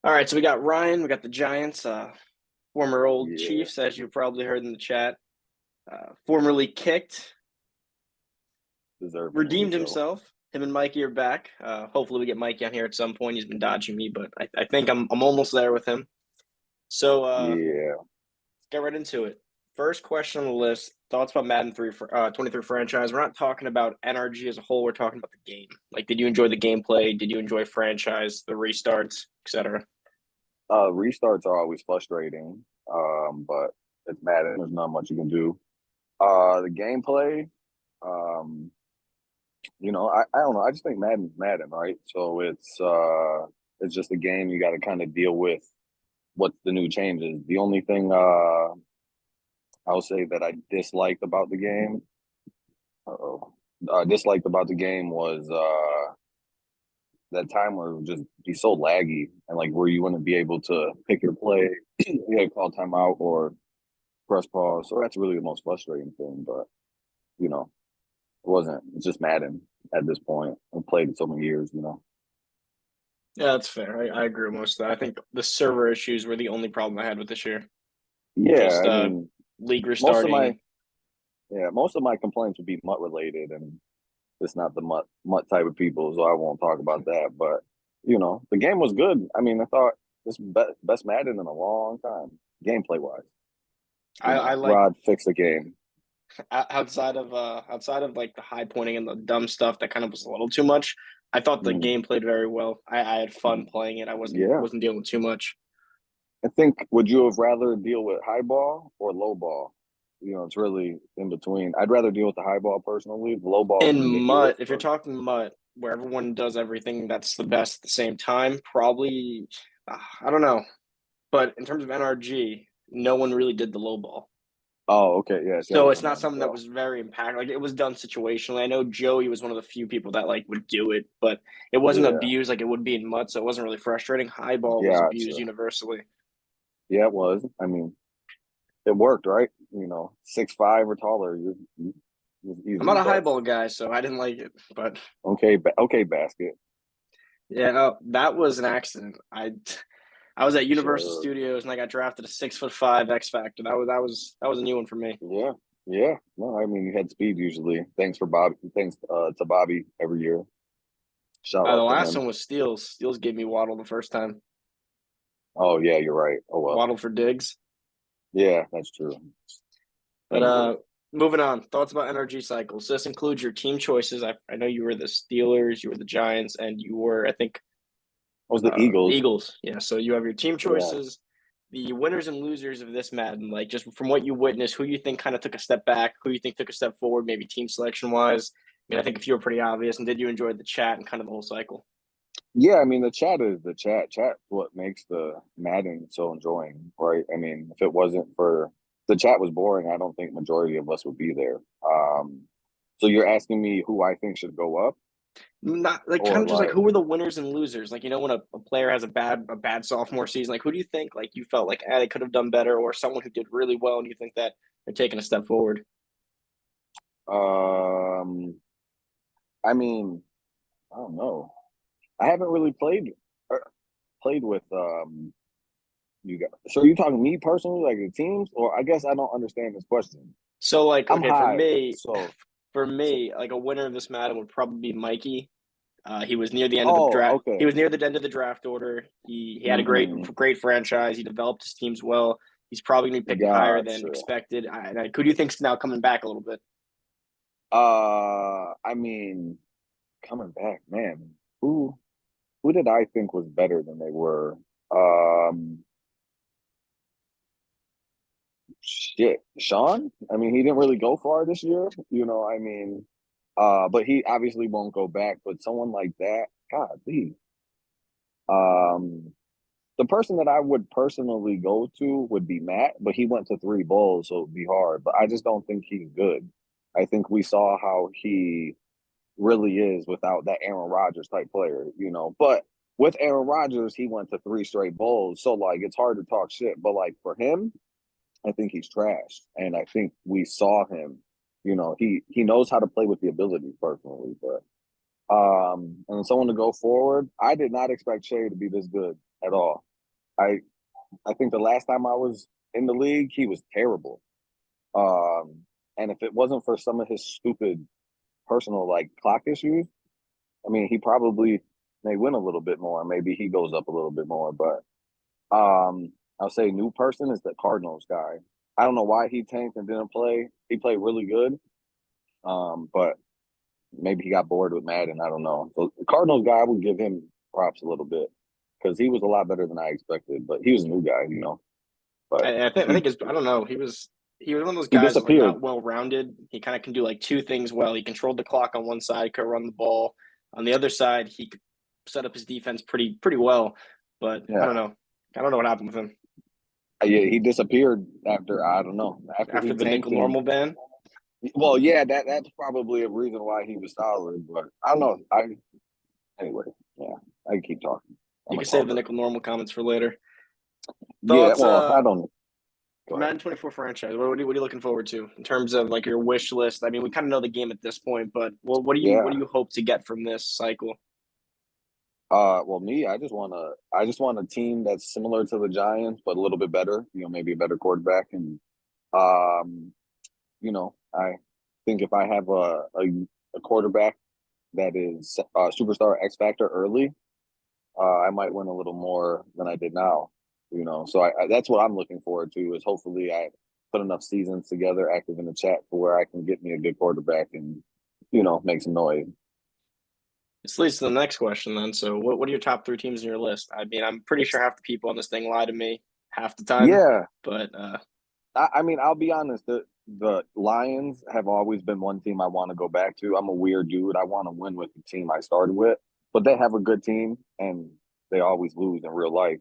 All right, so we got Ryan, we got the Giants, former old Yeah, Chiefs, as you probably heard in the chat, formerly kicked, deservingly redeemed so. himself. Him and Mikey are back. Hopefully, we get Mikey on here at some point. He's been dodging me, but I think I'm almost there with him. So Yeah, let's get right into it. First question on the list: thoughts about Madden 23 franchise. We're not talking about NRG as a whole. We're talking about the game. Like, did you enjoy the gameplay? Did you enjoy franchise, the restarts, etc.? restarts are always frustrating, but it's Madden. There's not much you can do. The gameplay, um, I don't know. I just think Madden's Madden, right? So it's just a game you got to kind of deal with what's the new changes. The only thing I'll say that I disliked about the game, uh-oh, disliked about the game was that time where it would just be so laggy and like where you wouldn't be able to pick your play, you had to call timeout or press pause. So that's really the most frustrating thing. But it wasn't. It's just Madden at this point. I've played it so many years. Yeah, that's fair. I agree with most of that. I think the server issues were the only problem I had with this year. Yeah, Just I mean, league most of my restarting. most of my complaints would be MUT related, and it's not the MUT type of people, so I won't talk about that. But the game was good. I mean, I thought this best Madden in a long time, gameplay wise. I like Rod fixed the game. outside of like the high pointing and the dumb stuff that kind of was a little too much. I thought the Mm, game played very well. I had fun playing it. I wasn't yeah, wasn't dealing with too much. I think. Would you have rather deal with high ball or low ball? It's really in between. I'd rather deal with the high ball personally. The low ball is In ridiculous, MUT, if you're but talking MUT, where everyone does everything that's the best at the same time, probably I don't know. But in terms of NRG, no one really did the low ball. oh, okay, yeah. See, I So it's wasn't not on it something that though. was very impactful. Like, it was done situationally. I know Joey was one of the few people that like would do it, but it wasn't Yeah, abused like it would be in MUT, so it wasn't really frustrating. High ball was abused gotcha. universally. Yeah, it was. I mean, it worked, right? 6'5" or taller, it was I'm easy. not a high But ball guy, so I didn't like it. But okay, okay, basket. yeah, no, that was an accident. I was at Universal Sure. Studios and I got drafted a 6'5" X Factor. That was a new one for me. Yeah, yeah. No, I mean, you had speed usually. Thanks for Bobby. Thanks to Bobby every year. Shout The out to last him. one was Steals. Steals gave me Waddle the first time. Oh yeah, you're right. Oh well. Waddle for Diggs. Yeah, that's true. But Can't get it. moving on. Thoughts about NRG cycles. So this includes your team choices. I know you were the Steelers, you were the Giants, and you were, I think, It was the Eagles. Eagles. Yeah. So you have your team Yeah. choices, the winners and losers of this Madden. Like, just from what you witnessed, who you think kind of took a step back, who you think took a step forward, maybe team selection wise. I mean, I think a few were pretty obvious. And did you enjoy the chat and kind of the whole cycle? Yeah, I mean the chat is the chat. Chat what makes the Madden so enjoying, right? I mean, if it wasn't for the chat was boring, I don't think majority of us would be there. So you're asking me who I think should go up Not like kind or of just like like who were the winners and losers? Like, when a player has a bad sophomore season, like who do you think like you felt like they could have done better, or someone who did really well and you think that they're taking a step forward? um I mean, I don't know. I haven't really played with you guys. So you talking to me personally, like the teams, or I guess I don't understand this question. So like, I'm okay, for high, me, so for so me, like a winner of this Madden would probably be Mikey. He was near the end of the oh, draft. He okay. was near the end of the draft order. He had a great Mm, great franchise. He developed his teams well. He's probably going to be picked higher than gotcha. expected. Who do you think's now coming back a little bit? I mean, coming back, man. Who did I think was better than they were? Um, shit, Sean. I mean, he didn't really go far this year. I mean, but he obviously won't go back. But someone like that, God, um, the person that I would personally go to would be Matt, but he went to three bowls, so it'd be hard. But I just don't think he's good. I think we saw how he really is without that Aaron Rodgers type player. But with Aaron Rodgers, he went to three straight bowls. So like it's hard to talk shit. But like for him, I think he's trash. And I think we saw him, he knows how to play with the ability personally. But and someone to go forward, I did not expect Shea to be this good at all. I I think the last time I was in the league, he was terrible. Um, and if it wasn't for some of his stupid personal like clock issues, I mean, he probably may win a little bit more. Maybe he goes up a little bit more. But I'll say new person is the Cardinals guy. I don't know why he tanked and didn't play. He played really good. But maybe he got bored with Madden. I don't know. So the Cardinals guy, I would give him props a little bit because he was a lot better than I expected. But he was a new guy, you know. But I think I don't know. He was one of those he guys like disappeared. not well rounded. He kind of can do like two things well. He controlled the clock on one side, could run the ball. On the other side, he could set up his defense pretty well. But I Yeah. don't know. I don't know what happened with him Yeah, he disappeared after I don't know after after he the tanked nickel and normal ban. well, yeah, that's probably a reason why he was solid. But I don't know. I anyway, yeah, I can keep talking. You I'm a can save the talker. nickel normal comments for later. Yeah, Thoughts well, I don't know. for Go ahead. Madden 24 franchise. What are you looking forward to in terms of like your wish list? I mean, we kind of know the game at this point, but what do Yeah. you hope to get from this cycle? Well, me, I just want a team that's similar to the Giants, but a little bit better. You know, maybe a better quarterback, and um, you know, I think if I have a quarterback that is superstar X factor early, I might win a little more than I did now. You know, so that's what I'm looking forward to. Is hopefully I put enough seasons together, active in the chat, for where I can get me a good quarterback and make some noise. This leads to the next question then. So what are your top three teams in your list? I mean, I'm pretty sure half the people on this thing lie to me half the time, Yeah, but I mean, I'll be honest. The Lions have always been one team I want to go back to. I'm a weird dude. I want to win with the team I started with, but they have a good team and they always lose in real life.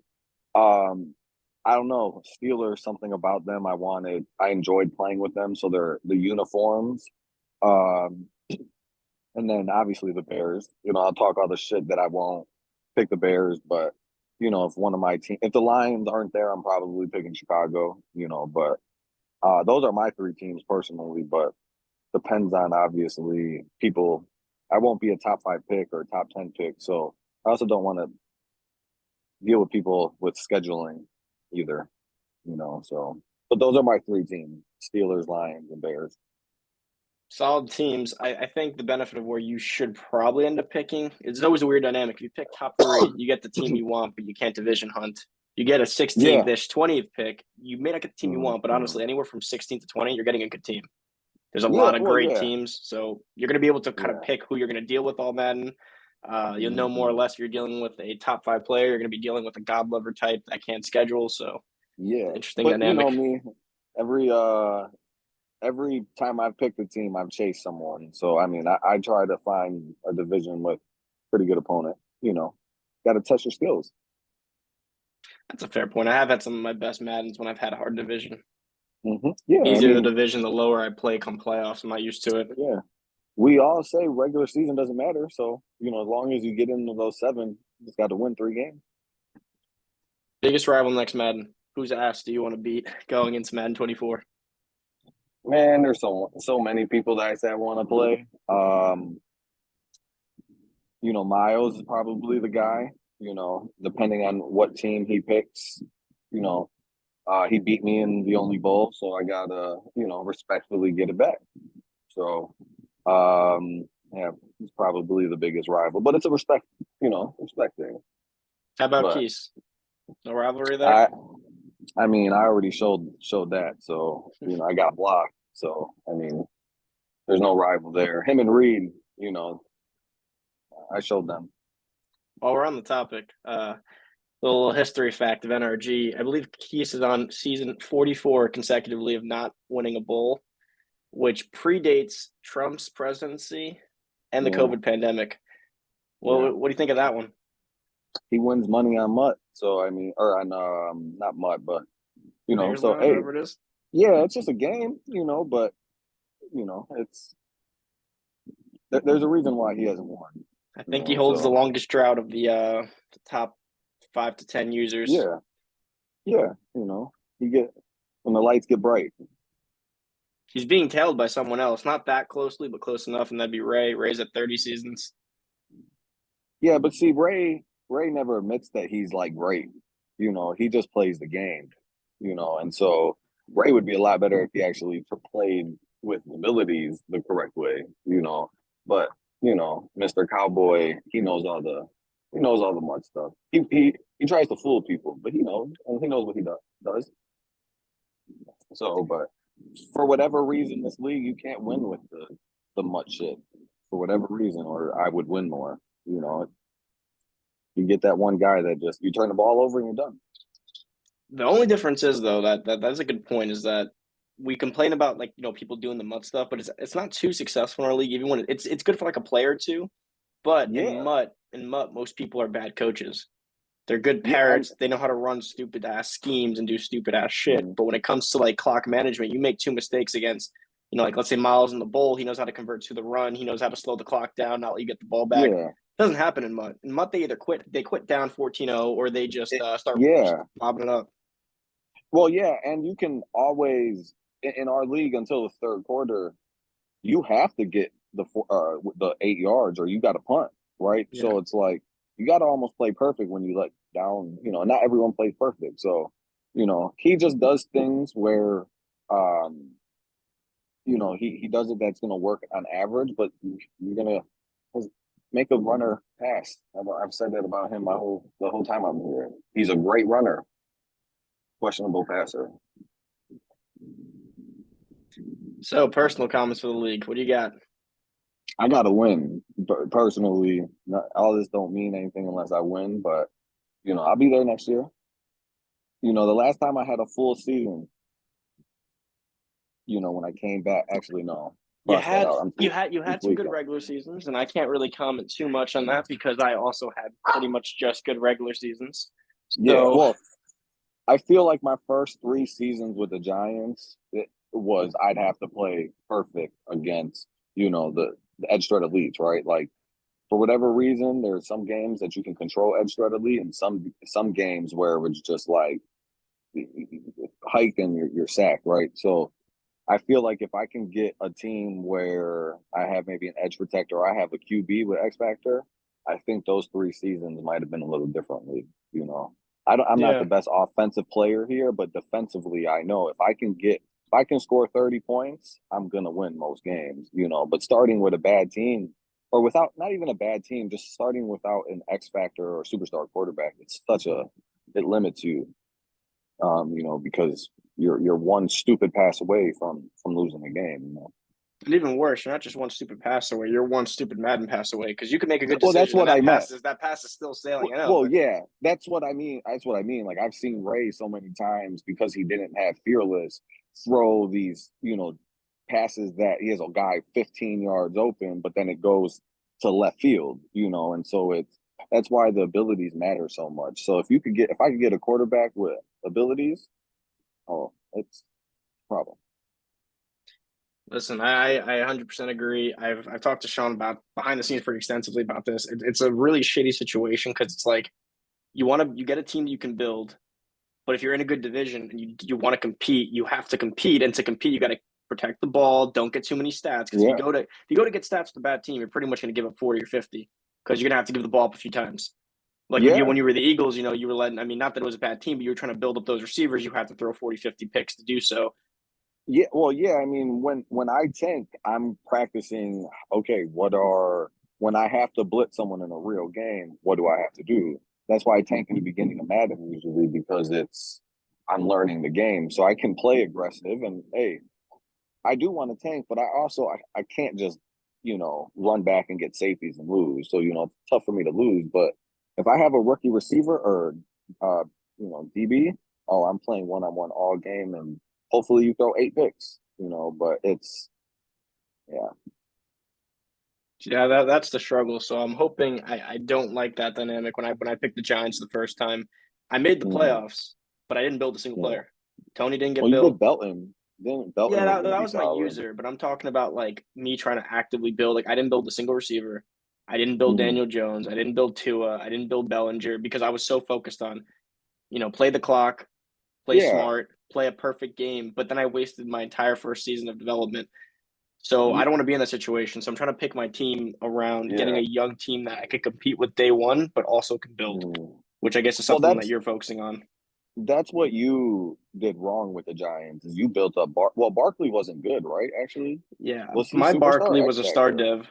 Um, I don't know. Steelers, something about them. I enjoyed playing with them. So they're the uniforms. Um, and then obviously the Bears. I'll talk all the shit that I won't pick the Bears, but if one of my team, if the Lions aren't there, I'm probably picking Chicago. But those are my three teams personally. But depends on obviously people. I won't be a top 5 pick or top 10 pick, so I also don't want to deal with people with scheduling either. So but those are my three teams: Steelers, Lions, and Bears. solid teams. I think the benefit of where you should probably end up picking, it's always a weird dynamic. If you pick top three, you get the team you want, but you can't division hunt. You get a 16th Yeah. ish, 20th pick. You may not get the team you want, but honestly, anywhere from 16th to 20, you're getting a good team. There's a Yeah, lot of well, great yeah. teams, so you're going to be able to kind of Yeah. pick who you're going to deal with all Madden. You'll know more or less if you're dealing with a top 5 player. You're going to be dealing with a God lover type that can't schedule. So Yeah. interesting But you know dynamic. me, every every time I've picked a team, I've chased someone. So I mean, I try to find a division with pretty good opponent. Got to test your skills. That's a fair point. I have had some of my best Maddens when I've had a hard division. Yeah, I Easier the mean, division, the lower I play come playoffs. I'm not used to it. yeah. We all say regular season doesn't matter. So as long as you get into those 7, you just got to win 3 games. Biggest rival next Madden. Whose ass do you want to beat going into Madden 24? Man, there's so many people that I say I want to play. Miles is probably the guy. Depending on what team he picks, you know, he beat me in the only bowl, so I gotta, respectfully get it back. So, yeah, he's probably the biggest rival, but it's a respect thing. How about But Keys? No rivalry there? I mean, I already showed that, so I got blocked. So, I mean, there's no rival there. Him and Reed, I showed them. While we're on the topic, little history fact of NRG. I believe Keys is on season 44 consecutively of not winning a bowl, which predates Trump's presidency and the Yeah, COVID pandemic. yeah. Well, what do you think of that one? He wins money on MUT, so I mean, or on not MUT, but Mayor's so Lounge, hey, whatever it is. yeah, it's just a game, but it's there's a reason why he hasn't won. I think he holds the So longest drought of the top 5 to 10 users. yeah, yeah, you get when the lights get bright. He's being tailed by someone else, not that closely, but close enough, and that'd be Ray. Ray's at 30 seasons. Yeah, but see, Ray never admits that he's like great. he just plays the game, and so Ray would be a lot better if he actually played with abilities the correct way. But Mr. Cowboy, he knows all the mud stuff. He tries to fool people, but he knows, and he knows what he does. So, but for whatever reason, this league you can't win with the mud shit for whatever reason, or I would win more. You get that one guy that just you turn the ball over and you're done. The only difference is though that's a good point is that we complain about like people doing the mud stuff, but it's not too successful in our league. Even when it's good for like a player or two, but Yeah. in mud, most people are bad coaches. They're good Yeah, parents. They know how to run stupid ass schemes and do stupid ass shit. But when it comes to like clock management, you make two mistakes against, like let's say Miles in the bowl, he knows how to convert to the run. He knows how to slow the clock down, not let you get the ball back. yeah, It doesn't happen in Mutt. In Mutt, they either quit down 14-0 or they just start yeah. lobbing it up. Well, yeah, and you can always in our league until the third quarter, you have to get the 8 yards or you got to punt, right? Yeah. So it's like you got to almost play perfect when you let down. Not everyone plays perfect, so he just does things where he does it that's going to work on average, but you're going to make a runner pass. I've said that about him the whole time I'm here. He's a great runner, questionable passer. So personal comments for the league. What do you got? I got to win personally. All this don't mean anything unless I win, but I'll be there next year. The last time I had a full season, when I came back, actually no, You cross that had out. I'm you had some good regular seasons, and I can't really comment too much on that because I also had pretty much just good regular seasons. Yeah, So well, I feel like my first 3 seasons with the Giants, it was I'd have to play perfect against, the edge threat elites, right? Like for whatever reason, there's some games that you can control edge threat elite, and some games where it's just like hike and you're sacked, right? So I feel like if I can get a team where I have maybe an edge protector, or I have a QB with X factor, I think those 3 seasons might have been a little differently. I'm not the yeah, best offensive player here, but defensively, I know if I can score 30 points, I'm gonna win most games. But starting with a bad team, or without not even a bad team, just starting without an X factor or superstar quarterback, it limits you. Because you're one stupid pass away from losing a game. and even worse, you're not just one stupid pass away. You're one stupid Madden pass away because you can make a good Well, that's decision, and what I meant. that pass is still sailing. I know, Well, but yeah, that's what I mean. That's what I mean. Like I've seen Ray so many times because he didn't have Fearless throw these, passes that he has a guy 15 yards open, but then it goes to left field, and so that's why the abilities matter so much. So if I could get a quarterback with abilities, oh, it's a problem. listen, I 100% agree. I've talked to Sean about behind the scenes pretty extensively about this. It's a really shitty situation because it's like you get a team that you can build, but if you're in a good division and you want to compete, you have to compete, and to compete, you got to protect the ball. Don't get too many stats because Yeah. if you go to get stats with a bad team, you're pretty much going to give up 40 or 50 because you're going to have to give the ball up a few times. Like Yeah. when you were the Eagles, you were letting. I mean, not that it was a bad team, but you were trying to build up those receivers. You had to throw 40, 50 picks to do so. Yeah, well, yeah. I mean, when I tank, I'm practicing. Okay, when I have to blitz someone in a real game? What do I have to do? That's why I tank in the beginning of Madden usually because I'm learning the game, so I can play aggressive. And hey, I do want to tank, but I can't just run back and get safeties and lose. So it's tough for me to lose. But if I have a rookie receiver or DB, oh, I'm playing one on one all game, and hopefully you throw 8 picks. But it's yeah. Yeah, that's the struggle. So I'm hoping I don't like that dynamic when I picked the Giants the first time. I made the Mm, playoffs, but I didn't build a single yeah. player. Tony didn't get Well, you built. did Belton. Then Yeah, Belton was going to that be was my solid. user, but I'm talking about like me trying to actively build. Like I didn't build a single receiver. I didn't build Mm, Daniel Jones. I didn't build Tua. I didn't build Bellinger because I was so focused on, play the clock, play yeah. smart, play a perfect game. But then I wasted my entire first season of development. So I Yeah. don't want to be in that situation. So I'm trying to pick my team around getting Yeah. a young team that I could compete with day one, but also can build, Mm. which I guess is Well, something that that's you're focusing on. that's what you did wrong with the Giants is you built up well, Barkley wasn't good, right? Actually, Yeah, was he my superstar Barkley or was X a star factor? dev.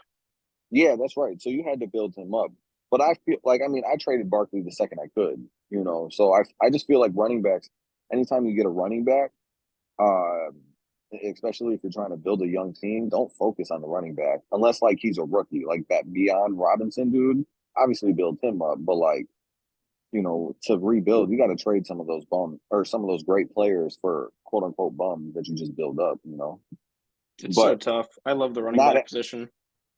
Yeah, that's right. So you had to build him up. But I feel like I mean I traded Barkley the second I could, you know. So I just feel like running backs, anytime you get a running back, uh, especially if you're trying to build a young team, don't focus on the running back unless like he's a rookie, like that Beyond Robinson dude. Obviously build him up, but like to rebuild, you got to trade some of those bums or some of those great players for quote unquote bums that you just build up. It's so But tough. I love the running not, back position.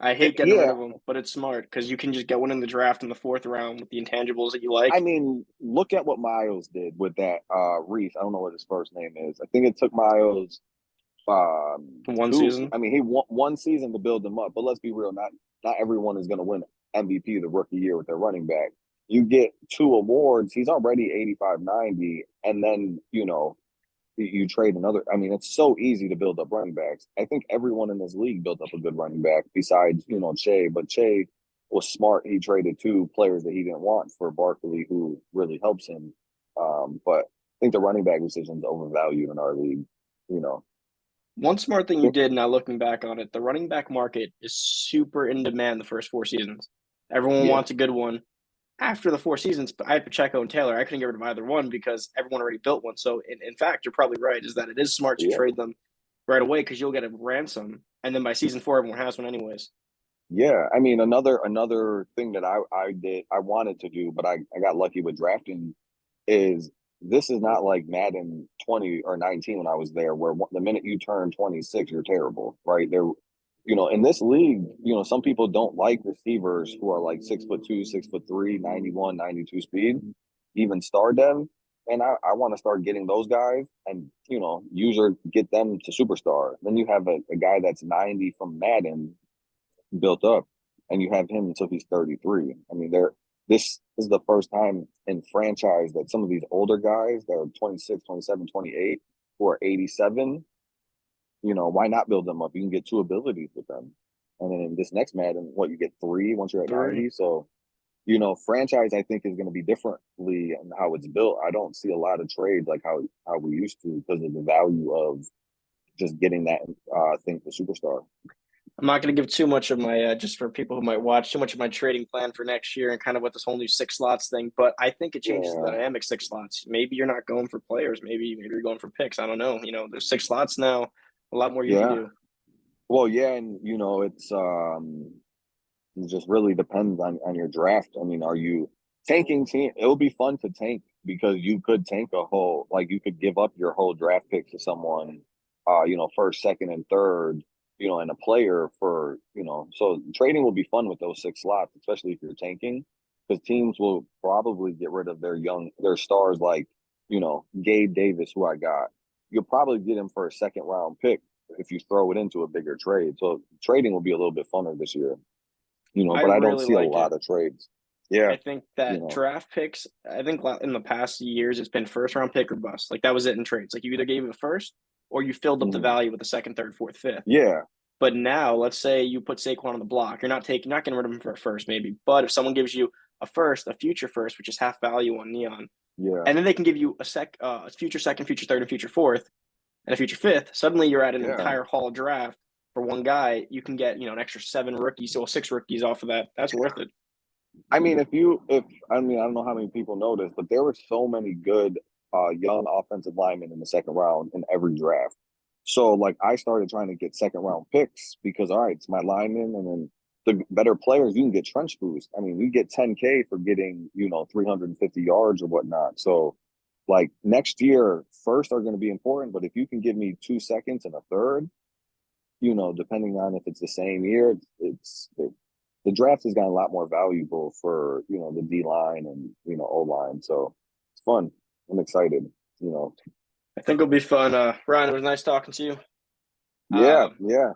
I hate getting rid yeah. of them, but it's smart because you can just get one in the draft in the fourth round with the intangibles that you I like. mean, look at what Miles did with that Reese. I don't know what his first name is. I think it took Miles One two. season. I mean, he won one season to build them up. But let's be real, not everyone is going to win MVP the rookie year with their running back. You get two awards. He's already 85, 90, and then you trade another. I mean, it's so easy to build up running backs. I think everyone in this league built up a good running back besides, Che. But Che was smart. He traded two players that he didn't want for Barkley, who really helps him. But I think the running back decision is overvalued in our league. You know, One smart thing you did, now looking back on it, the running back market is super in demand the first 4 seasons. Everyone yeah, wants a good one. After the 4 seasons, I had Pacheco and Taylor. I couldn't get rid of either one because everyone already built one. So, in fact, you're probably right, is that it is smart to yeah. trade them right away because you'll get a ransom. And then by season four, everyone has one anyways. Yeah, I mean another thing that I did I wanted to do, but I got lucky with drafting is this is not like Madden 20 or 19 when I was there, where the minute you turn 26, you're terrible, right? In this league, some people don't like receivers who are like 6'2", 6'3", 91, 92 speed, even star dev. And I want to start getting those guys and, user get them to superstar. Then you have a guy that's 90 from Madden built up, and you have him until he's 33. I mean, this is the first time in franchise that some of these older guys that are 26, 27, 28, who are 87, why not build them up? You can get two abilities with them. And then in this next Madden, what you get three once you're at Three. 90. So, franchise I think is going to be differently in how it's built. I don't see a lot of trades like how we used to because of the value of just getting that thing for superstar. I'm not going to give too much of my, just for people who might watch, too much of my trading plan for next year and kind of what this whole new 6 slots thing. But I think it changes the Yeah. dynamic 6 slots. Maybe you're not going for players. Maybe you're going for picks. I don't know. There's 6 slots now. A lot more you can Yeah. do. Well, yeah, and it just really depends on your draft. I mean, are you tanking team? It would be fun to tank because you could tank a whole like you could give up your whole draft pick to someone, first, second, and third, and a player for so trading will be fun with those 6 slots, especially if you're tanking, because teams will probably get rid of their stars like Gabe Davis, who I got. You'll probably get him for a second round pick if you throw it into a bigger trade. So trading will be a little bit funner this year, I but I don't really see a like it. lot of trades. Yeah, I think you that know, draft picks, I think in the past years, it's been first round pick or bust. Like that was it in trades. Like you either gave it a first or you filled up the mhm. value with the second, third, fourth, fifth. Yeah, But now, let's say you put Saquon on the block. You're not getting rid of him for a first, maybe. But if someone gives you a first, a future first, which is half value on Neon, yeah, and then they can give you a future second, future third, and future fourth, and a future fifth. Suddenly, you're at an yeah. entire Hall draft for one guy. You can get an extra 7 rookies, so 6 rookies off of that. That's worth it. I mean, if I mean, I don't know how many people know this, but there were so many good young offensive linemen in the second round in every draft. So like I started trying to get second round picks because all right, it's my linemen, and then the better players you can get trench boost. I mean, you get 10K for getting 350 yards or whatnot. So like next year, first are going to be important, but if you can give me 2 seconds and a third, depending on if it's the same year, the draft has gotten a lot more valuable for the D line and O line. So it's fun. I'm excited. You know, I think it'll be fun. Ryan, it was nice talking to you. yeah, Um, yeah.